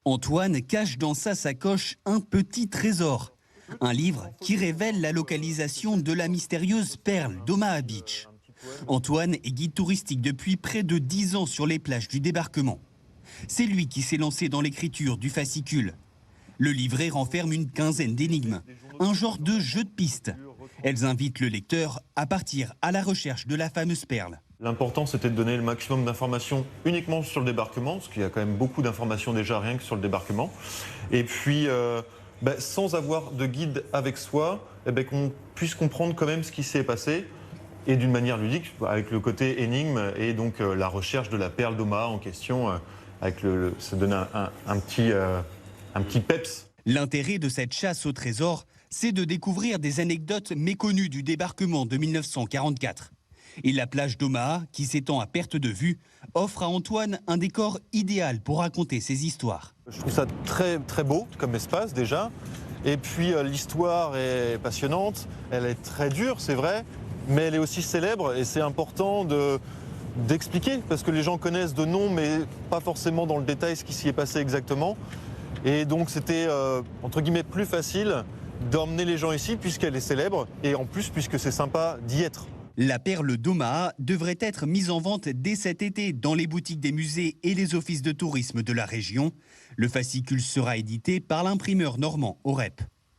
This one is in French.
Antoine cache dans sa sacoche un petit trésor. Un livre qui révèle la localisation de la mystérieuse perle d'Omaha Beach. Antoine est guide touristique depuis près de 10 ans sur les plages du débarquement. C'est lui qui s'est lancé dans l'écriture du fascicule. Le livret renferme une quinzaine d'énigmes, un genre de jeu de piste. Elles invitent le lecteur à partir à la recherche de la fameuse perle. L'important, c'était de donner le maximum d'informations uniquement sur le débarquement, parce qu'il y a quand même beaucoup d'informations déjà rien que sur le débarquement. Et puis, sans avoir de guide avec soi, qu'on puisse comprendre quand même ce qui s'est passé, et d'une manière ludique, avec le côté énigme, et donc la recherche de la perle d'Omaha en question, ça donne un petit peps. L'intérêt de cette chasse au trésor, c'est de découvrir des anecdotes méconnues du débarquement de 1944. Et la plage d'Omaha, qui s'étend à perte de vue, offre à Antoine un décor idéal pour raconter ses histoires. Je trouve ça très, très beau comme espace déjà. Et puis l'histoire est passionnante, elle est très dure, c'est vrai, mais elle est aussi célèbre et c'est important d'expliquer parce que les gens connaissent de nom mais pas forcément dans le détail ce qui s'y est passé exactement. Et donc c'était entre guillemets plus facile d'emmener les gens ici puisqu'elle est célèbre et en plus puisque c'est sympa d'y être. La perle d'Omaha devrait être mise en vente dès cet été dans les boutiques des musées et les offices de tourisme de la région. Le fascicule sera édité par l'imprimeur normand Orep.